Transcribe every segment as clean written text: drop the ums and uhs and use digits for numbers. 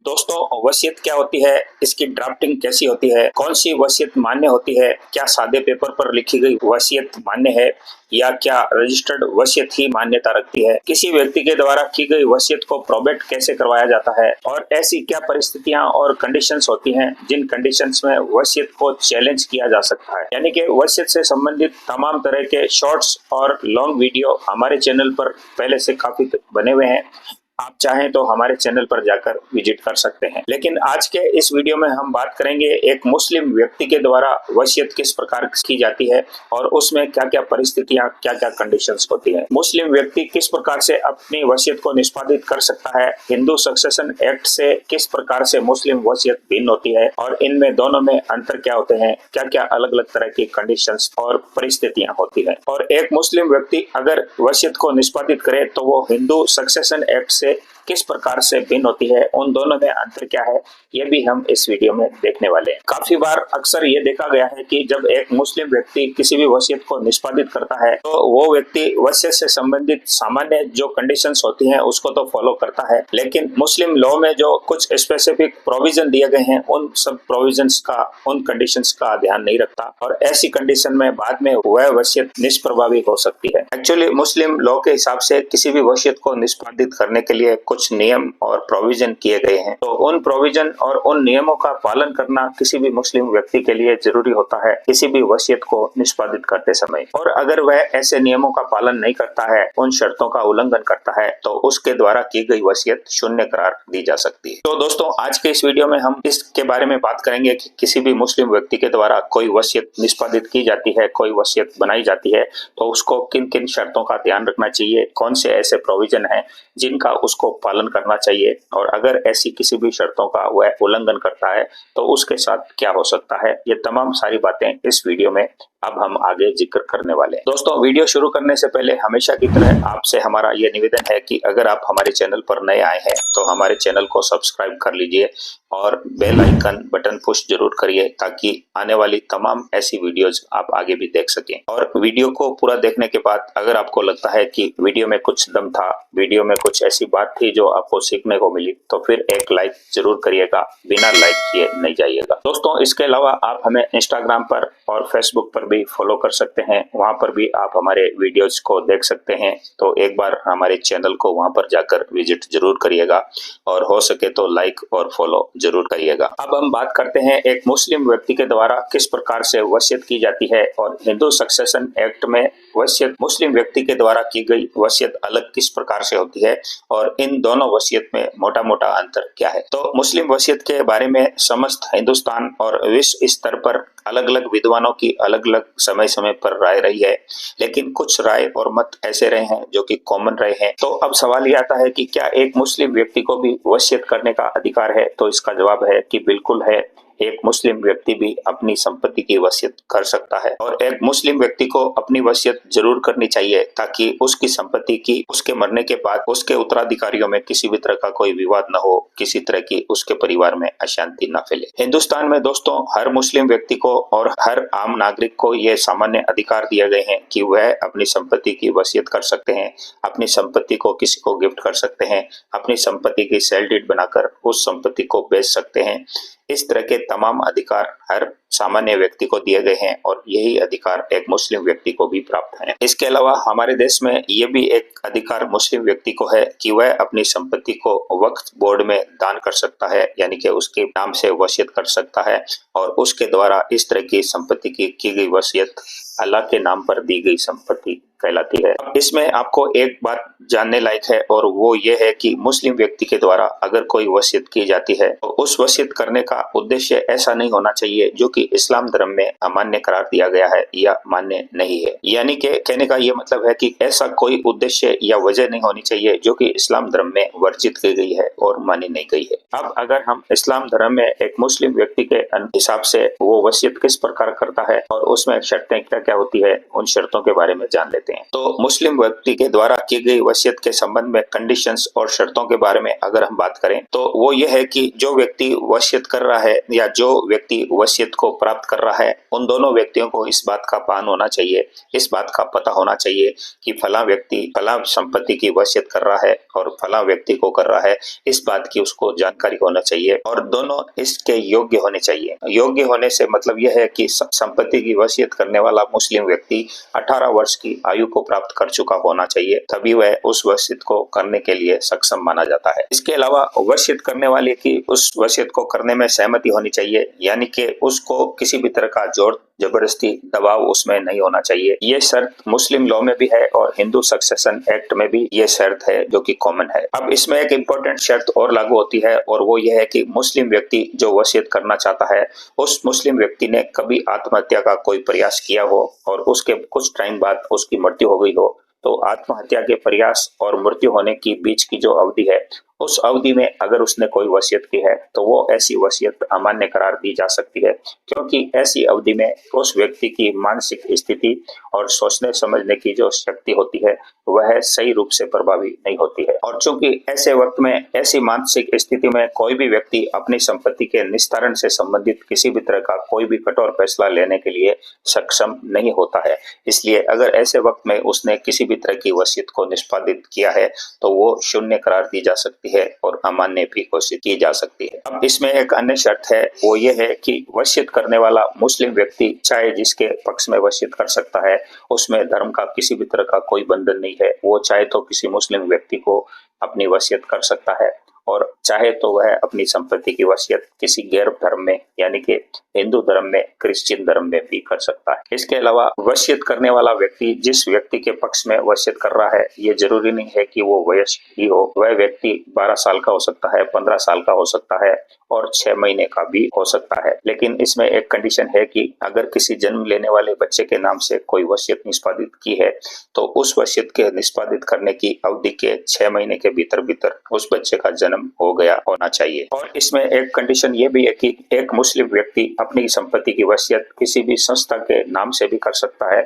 दोस्तों, वसीयत क्या होती है, इसकी ड्राफ्टिंग कैसी होती है, कौन सी वसीयत मान्य होती है, क्या सादे पेपर पर लिखी गई वसीयत मान्य है या क्या रजिस्टर्ड वसीयत ही मान्यता रखती है, किसी व्यक्ति के द्वारा की गई वसीयत को प्रोबेट कैसे करवाया जाता है और ऐसी क्या परिस्थितियां और कंडीशंस होती हैं जिन कंडीशंस में वसीयत को चैलेंज किया जा सकता है। यानी कि वसीयत से संबंधित तमाम तरह के शॉर्ट्स और लॉन्ग वीडियो हमारे चैनल पर पहले से काफी बने हुए हैं। आप चाहें तो हमारे चैनल पर जाकर विजिट कर सकते हैं। लेकिन आज के इस वीडियो में हम बात करेंगे एक मुस्लिम व्यक्ति के द्वारा वसीयत किस प्रकार की जाती है और उसमें क्या क्या परिस्थितियां, क्या क्या कंडीशंस होती हैं। मुस्लिम व्यक्ति किस प्रकार से अपनी वसीयत को निष्पादित कर सकता है, हिंदू सक्सेशन एक्ट से किस प्रकार से मुस्लिम वसीयत भिन्न होती है और इनमें दोनों में अंतर क्या होते हैं, क्या क्या अलग अलग तरह की कंडीशंस और परिस्थितियां होती है। और एक मुस्लिम व्यक्ति अगर वसीयत को निष्पादित करे तो वो हिंदू सक्सेशन एक्ट से किस प्रकार से भिन्न होती है, उन दोनों में अंतर क्या है, ये भी हम इस वीडियो में देखने वाले हैं। काफी बार अक्सर ये देखा गया है कि जब एक मुस्लिम व्यक्ति किसी भी वसीयत को निष्पादित करता है तो वो व्यक्ति वसीयत से संबंधित सामान्य जो कंडीशंस होती हैं उसको तो फॉलो करता है, लेकिन मुस्लिम लॉ में जो कुछ स्पेसिफिक प्रोविजन दिए गए हैं उन सब प्रोविजंस का, उन कंडीशंस का ध्यान नहीं रखता और ऐसी कंडीशन में बाद में वह वसीयत निष्प्रभावी हो सकती है। एक्चुअली मुस्लिम लॉ के हिसाब से किसी भी वसीयत को निष्पादित करने के लिए कुछ नियम और प्रोविजन किए गए हैं, तो उन प्रोविजन और उन नियमों का पालन करना किसी भी मुस्लिम व्यक्ति के लिए जरूरी होता है किसी भी वसीयत को निष्पादित करते समय। और अगर वह ऐसे नियमों का पालन नहीं करता है, उन शर्तों का उल्लंघन करता है, तो उसके द्वारा की गई वसीयत शून्य करार दी जा सकती है। तो दोस्तों, आज के इस वीडियो में हम इसके बारे में बात करेंगे कि किसी भी मुस्लिम व्यक्ति के द्वारा कोई वसीयत निष्पादित की जाती है, कोई वसीयत बनाई जाती है, तो उसको किन किन शर्तों का ध्यान रखना चाहिए, कौन से ऐसे प्रोविजन है जिनका उसको पालन करना चाहिए और अगर ऐसी किसी भी शर्तों का वह उल्लंघन करता है तो उसके साथ क्या हो सकता है। ये तमाम सारी बातें इस वीडियो में अब हम आगे जिक्र करने वाले हैं। दोस्तों, वीडियो शुरू करने से पहले हमेशा की तरह आपसे हमारा ये निवेदन है कि अगर आप हमारे चैनल पर नए आए हैं तो हमारे चैनल को सब्सक्राइब कर लीजिए और बेल आइकन बटन पुश जरूर करिए ताकि आने वाली तमाम ऐसी वीडियोज आप आगे भी देख सकें। और वीडियो को पूरा देखने के बाद अगर आपको लगता है कि वीडियो में कुछ दम था, वीडियो में कुछ ऐसी बात थी जो आपको सीखने को मिली, तो फिर एक लाइक जरूर करिएगा, बिना लाइक किए नहीं जाइएगा। दोस्तों, इसके अलावा आप हमें इंस्टाग्राम पर और फेसबुक पर भी फॉलो कर सकते हैं, वहां पर भी आप हमारे वीडियोज को देख सकते हैं। तो एक बार हमारे चैनल को वहां पर जाकर विजिट जरूर करिएगा और हो सके तो लाइक और फॉलो जरूर करिएगा। अब हम बात करते हैं एक मुस्लिम व्यक्ति के द्वारा किस प्रकार से वसीयत की जाती है और हिंदू सक्सेशन एक्ट में वसीयत मुस्लिम व्यक्ति के द्वारा की गई वसीयत अलग किस प्रकार से होती है और इन दोनों वसीयत में मोटा मोटा अंतर क्या है। तो मुस्लिम वसीयत के बारे में समस्त हिंदुस्तान और विश्व स्तर पर अलग अलग विद्वानों की अलग अलग समय समय पर राय रही है, लेकिन कुछ राय और मत ऐसे रहे हैं जो कि कॉमन रहे हैं। तो अब सवाल ये आता है कि क्या एक मुस्लिम व्यक्ति को भी वसीयत करने का अधिकार है, तो इसका जवाब है कि बिल्कुल है। एक मुस्लिम व्यक्ति भी अपनी संपत्ति की वसीयत कर सकता है और एक मुस्लिम व्यक्ति को अपनी वसीयत जरूर करनी चाहिए ताकि उसकी संपत्ति की उसके मरने के बाद उसके उत्तराधिकारियों में किसी भी तरह का कोई विवाद न हो, किसी तरह की उसके परिवार में अशांति न फैले। हिंदुस्तान में दोस्तों हर मुस्लिम व्यक्ति को और हर आम नागरिक को यह सामान्य अधिकार दिए गए हैं कि वह अपनी संपत्ति की वसीयत कर सकते हैं, अपनी संपत्ति को किसी को गिफ्ट कर सकते हैं, अपनी संपत्ति की सेल डीड बनाकर उस संपत्ति को बेच सकते हैं। इस तरह के तमाम अधिकार हर सामान्य व्यक्ति को दिए गए हैं और यही अधिकार एक मुस्लिम व्यक्ति को भी प्राप्त है। इसके अलावा हमारे देश में ये भी एक अधिकार मुस्लिम व्यक्ति को है कि वह अपनी संपत्ति को वक्फ बोर्ड में दान कर सकता है, यानी कि उसके नाम से वसीयत कर सकता है और उसके द्वारा इस तरह की संपत्ति की गई वसीयत अल्लाह के नाम पर दी गई संपत्ति कहलाती है। इसमें आपको एक बात जानने लायक है और वो ये है कि मुस्लिम व्यक्ति के द्वारा अगर कोई वसीयत की जाती है तो उस वसीयत करने का उद्देश्य ऐसा नहीं होना चाहिए जो कि इस्लाम धर्म में अमान्य करार दिया गया है या मान्य नहीं है। यानी कि कहने का ये मतलब है कि ऐसा कोई उद्देश्य या वजह नहीं होनी चाहिए जो कि इस्लाम धर्म में वर्जित की गई है और मानी नहीं गई है। अब अगर हम इस्लाम धर्म में एक मुस्लिम व्यक्ति के हिसाब से वो वसीयत किस प्रकार करता है और उसमें शर्तें क्या क्या होती है, उन शर्तों के बारे में जान लेते हैं। तो मुस्लिम व्यक्ति के द्वारा की गई वसीयत के संबंध में कंडीशंस और शर्तों के बारे में अगर हम बात करें तो वो ये है कि जो व्यक्ति वसीयत कर रहा है या जो व्यक्ति वसीयत को प्राप्त कर रहा है, उन दोनों व्यक्तियों को इस बात का भान होना चाहिए, इस बात का पता होना चाहिए कि फला व्यक्ति फला संपत्ति की वसीयत कर रहा है और फला व्यक्ति को कर रहा है, इस बात की उसको जानकारी होना चाहिए और दोनों इसके योग्य होने चाहिए। योग्य होने से मतलब यह है कि संपत्ति की वसीयत करने वाला मुस्लिम व्यक्ति 18 वर्ष की आयु को प्राप्त कर चुका होना चाहिए, तभी वह उस वसीयत को करने के लिए सक्षम माना जाता है। इसके अलावा वसीयत करने वाले की उस वसीयत को करने में सहमति होनी चाहिए, यानी कि उसको किसी भी तरह का जोर जबरदस्ती दबाव उसमें नहीं होना चाहिए। ये शर्त मुस्लिम लॉ में भी है और हिंदू सक्सेशन एक्ट में भी ये शर्त है जो कि कॉमन है। अब इसमें एक इम्पोर्टेंट शर्त और लागू होती है और वो ये है कि मुस्लिम व्यक्ति जो वसीयत करना चाहता है उस मुस्लिम व्यक्ति ने कभी आत्महत्या का कोई प्रयास किया हो और उसके कुछ टाइम बाद उसकी मृत्यु हो गई हो, तो आत्महत्या के प्रयास और मृत्यु होने की बीच की जो अवधि है उस अवधि में अगर उसने कोई वसीयत की है तो वो ऐसी वसीयत अमान्य करार दी जा सकती है, क्योंकि ऐसी अवधि में उस व्यक्ति की मानसिक स्थिति और सोचने समझने की जो शक्ति होती है वह सही रूप से प्रभावी नहीं होती है। और चूंकि ऐसे वक्त में ऐसी मानसिक स्थिति में कोई भी व्यक्ति अपनी संपत्ति के निस्तारण से संबंधित किसी भी तरह का कोई भी कठोर फैसला लेने के लिए सक्षम नहीं होता है, इसलिए अगर ऐसे वक्त में उसने किसी भी तरह की वसीयत को निष्पादित किया है तो वो शून्य करार दी जा सकती है और अमान्य भी घोषित की जा सकती है। अब इसमें एक अन्य शर्त है, वो ये है कि वसीयत करने वाला मुस्लिम व्यक्ति चाहे जिसके पक्ष में वसीयत कर सकता है उसमें धर्म का किसी भी तरह का कोई बंधन नहीं है। वो चाहे तो किसी मुस्लिम व्यक्ति को अपनी वसीयत कर सकता है और चाहे तो वह अपनी संपत्ति की वसीयत किसी गैर धर्म में यानी कि हिंदू धर्म में, क्रिश्चियन धर्म में भी कर सकता है। इसके अलावा वसीयत करने वाला व्यक्ति जिस व्यक्ति के पक्ष में वसीयत कर रहा है ये जरूरी नहीं है कि वो वयस्क ही हो। वह व्यक्ति 12 साल का हो सकता है, 15 साल का हो सकता है और 6 महीने का भी हो सकता है। लेकिन इसमें एक कंडीशन है कि अगर किसी जन्म लेने वाले बच्चे के नाम से कोई वसीयत निष्पादित की है तो उस वसीयत के निष्पादित करने की अवधि के 6 महीने के भीतर भीतर उस बच्चे का जन्म हो गया होना चाहिए। और इसमें एक कंडीशन ये भी है कि एक मुस्लिम व्यक्ति अपनी संपत्ति की वसीयत किसी भी संस्था के नाम से भी कर सकता है,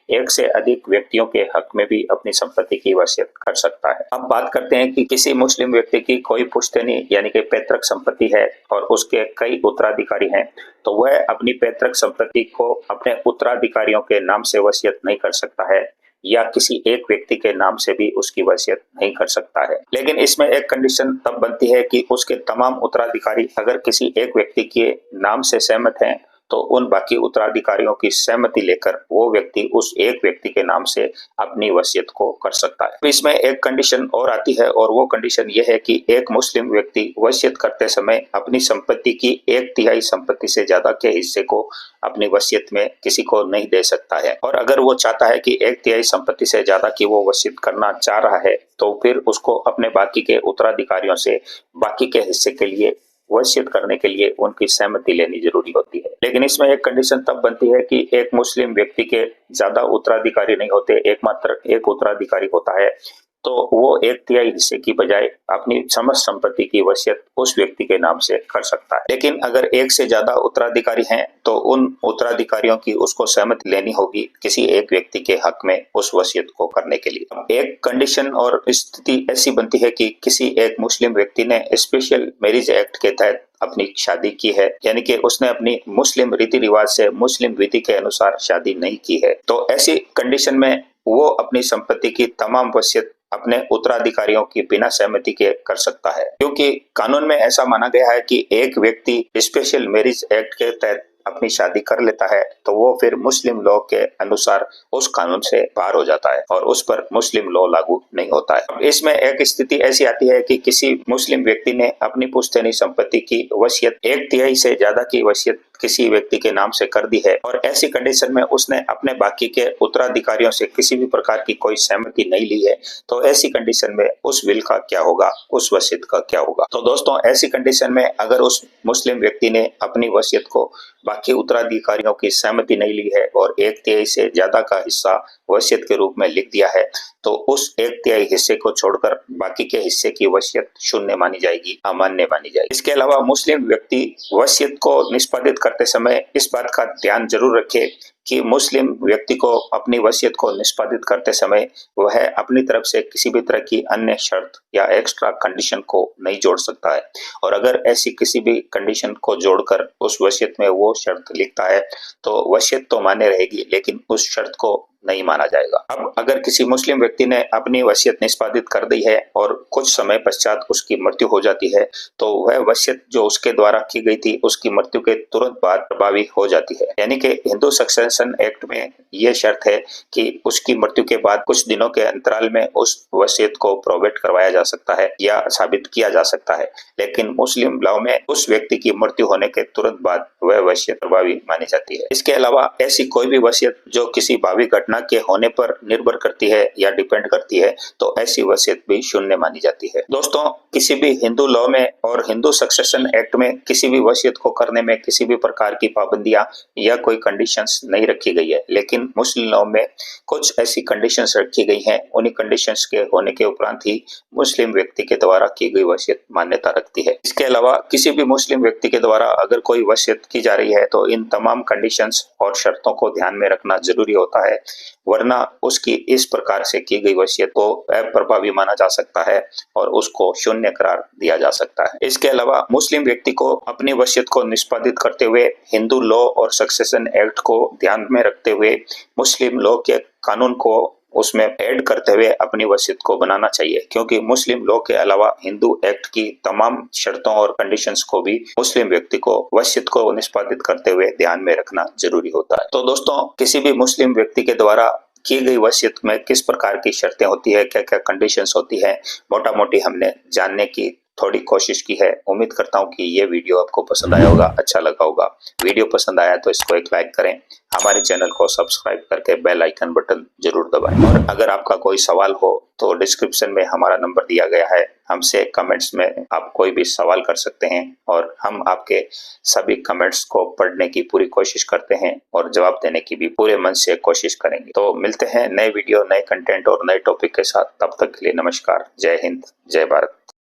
एक से अधिक व्यक्तियों के हक में भी अपनी संपत्ति की वसीयत कर सकता है। अब बात करते हैं कि किसी मुस्लिम व्यक्ति की कोई पुश्तैनी यानी कि पैतृक संपत्ति है और उसके कई उत्तराधिकारी हैं, तो वह अपनी पैतृक संपत्ति को अपने उत्तराधिकारियों के नाम से वसीयत नहीं कर सकता है या किसी एक व्यक्ति के नाम से भी उसकी वसीयत नहीं कर सकता है। लेकिन इसमें एक कंडीशन तब बनती है कि उसके तमाम उत्तराधिकारी अगर किसी एक व्यक्ति के नाम से सहमत हैं तो उन बाकी उत्तराधिकारियों की सहमति लेकर वो व्यक्ति उस एक व्यक्ति के नाम से अपनी वसीयत को कर सकता है। इसमें एक कंडीशन और आती है और वो कंडीशन ये है कि एक मुस्लिम व्यक्ति वसीयत करते समय अपनी संपत्ति की 1/3 संपत्ति से ज्यादा के हिस्से को अपनी वसीयत में किसी को नहीं दे सकता है। और अगर वो चाहता है कि 1/3 संपत्ति से ज्यादा की वो वसीयत करना चाह रहा है तो फिर उसको अपने बाकी के उत्तराधिकारियों से बाकी के हिस्से के लिए वसीयत करने के लिए उनकी सहमति लेनी जरूरी होती है। लेकिन इसमें एक कंडीशन तब बनती है कि एक मुस्लिम व्यक्ति के ज्यादा उत्तराधिकारी नहीं होते, एकमात्र एक उत्तराधिकारी होता है, तो वो 1/3 हिस्से की बजाय अपनी समस्त संपत्ति की वसीयत उस व्यक्ति के नाम से कर सकता है। लेकिन अगर एक से ज्यादा उत्तराधिकारी हैं तो उन उत्तराधिकारियों की उसको सहमति लेनी होगी किसी एक व्यक्ति के हक में उस वसीयत को करने के लिए। एक कंडीशन और स्थिति ऐसी बनती है कि किसी एक मुस्लिम व्यक्ति ने स्पेशल मैरिज एक्ट के तहत अपनी शादी की है, यानी कि उसने अपनी मुस्लिम रीति रिवाज से मुस्लिम विधि के अनुसार शादी नहीं की है, तो ऐसी कंडीशन में वो अपनी संपत्ति की तमाम वसीयत अपने उत्तराधिकारियों की बिना सहमति के कर सकता है, क्योंकि कानून में ऐसा माना गया है कि एक व्यक्ति स्पेशल मैरिज एक्ट के तहत अपनी शादी कर लेता है तो वो फिर मुस्लिम लॉ के अनुसार उस कानून से बाहर हो जाता है और उस पर मुस्लिम लॉ लागू नहीं होता है। अब इसमें एक स्थिति ऐसी आती है कि किसी मुस्लिम व्यक्ति ने अपनी पुश्तैनी संपत्ति की वसीयत 1/3 से ज्यादा की वसीयत किसी व्यक्ति के नाम से कर दी है और ऐसी कंडीशन में उसने अपने बाकी के उत्तराधिकारियों से किसी भी प्रकार की कोई सहमति नहीं ली है, तो ऐसी कंडीशन में उस विल का क्या होगा, उस वसीयत का क्या होगा। तो दोस्तों, ऐसी कंडीशन में अगर उस मुस्लिम व्यक्ति ने अपनी वसीयत को बाकी उत्तराधिकारियों की सहमति नहीं ली है और 1/3 से ज्यादा का हिस्सा वसीयत के रूप में लिख दिया है, तो उस 1/3 हिस्से को छोड़कर बाकी के हिस्से की वसीयत शून्य मानी जाएगी, अमान्य मानी जाएगी। इसके अलावा मुस्लिम व्यक्ति वसीयत को निष्पादित करते समय इस बात का ध्यान जरूर रखे कि मुस्लिम व्यक्ति को अपनी वसीयत को निष्पादित करते समय वह अपनी तरफ से किसी भी तरह की अन्य शर्त या एक्स्ट्रा कंडीशन को नहीं जोड़ सकता है, और अगर ऐसी किसी भी कंडीशन को जोड़कर उस वसीयत में वो शर्त लिखता है तो वसीयत तो मान्य रहेगी, लेकिन उस शर्त को नहीं माना जाएगा। अब अगर किसी मुस्लिम व्यक्ति ने अपनी वसीयत निष्पादित कर दी है और कुछ समय पश्चात उसकी मृत्यु हो जाती है तो वह वसीयत जो उसके द्वारा की गई थी उसकी मृत्यु के तुरंत बाद प्रभावी हो जाती है। यानी कि हिंदू सक्सेशन एक्ट में यह शर्त है कि उसकी मृत्यु के बाद कुछ दिनों के अंतराल में उस वसीयत को प्रोबेट करवाया जा सकता है या साबित किया जा सकता है, लेकिन मुस्लिम लॉ में उस व्यक्ति की मृत्यु होने के तुरंत बाद वह वसीयत प्रभावी मानी जाती है। इसके अलावा ऐसी कोई भी वसीयत जो किसी भावी घटना के होने पर निर्भर करती है या डिपेंड करती है तो ऐसी वसीयत भी शून्य मानी जाती है। दोस्तों, किसी भी हिंदू लॉ में और हिंदू सक्सेशन एक्ट में किसी भी वसीयत को करने में किसी भी प्रकार की पाबंदियां या कोई कंडीशंस नहीं रखी गई है, लेकिन मुस्लिम लॉ में कुछ ऐसी कंडीशंस रखी गई हैं। उन्हीं कंडीशंस के होने के उपरांत ही मुस्लिम व्यक्ति के द्वारा की गई वसीयत मान्यता रखती है। इसके अलावा किसी भी मुस्लिम व्यक्ति के द्वारा अगर कोई वसीयत की जा रही है तो इन तमाम कंडीशंस और शर्तों को ध्यान में रखना जरूरी होता है, वरना उसकी इस प्रकार से की गई वसीयत को अप्रभावी माना जा सकता है और उसको शून्य करार दिया जा सकता है। इसके अलावा मुस्लिम व्यक्ति को अपनी वसीयत को निष्पादित करते हुए हिंदू लॉ और सक्सेशन एक्ट को ध्यान में रखते हुए मुस्लिम लॉ के कानून को उसमें ऐड करते हुए अपनी वसीयत को बनाना चाहिए, क्योंकि मुस्लिम लॉ के अलावा हिंदू एक्ट की तमाम शर्तों और कंडीशंस को भी मुस्लिम व्यक्ति को वसीयत को निष्पादित करते हुए ध्यान में रखना जरूरी होता है। तो दोस्तों, किसी भी मुस्लिम व्यक्ति के द्वारा की गई वसीयत में किस प्रकार की शर्तें होती है, क्या क्या कंडीशंस होती है, मोटा मोटी हमने जानने की थोड़ी कोशिश की है। उम्मीद करता हूँ कि ये वीडियो आपको पसंद आया होगा, अच्छा लगा होगा। वीडियो पसंद आया तो इसको एक लाइक करें, हमारे चैनल को सब्सक्राइब करके बेल आइकन बटन जरूर दबाएं। और अगर आपका कोई सवाल हो तो डिस्क्रिप्शन में हमारा नंबर दिया गया है, हमसे कमेंट्स में आप कोई भी सवाल कर सकते हैं और हम आपके सभी कमेंट्स को पढ़ने की पूरी कोशिश करते हैं और जवाब देने की भी पूरे मन से कोशिश करेंगे। तो मिलते हैं नए वीडियो, नए कंटेंट और नए टॉपिक के साथ। तब तक के लिए नमस्कार, जय हिंद, जय भारत।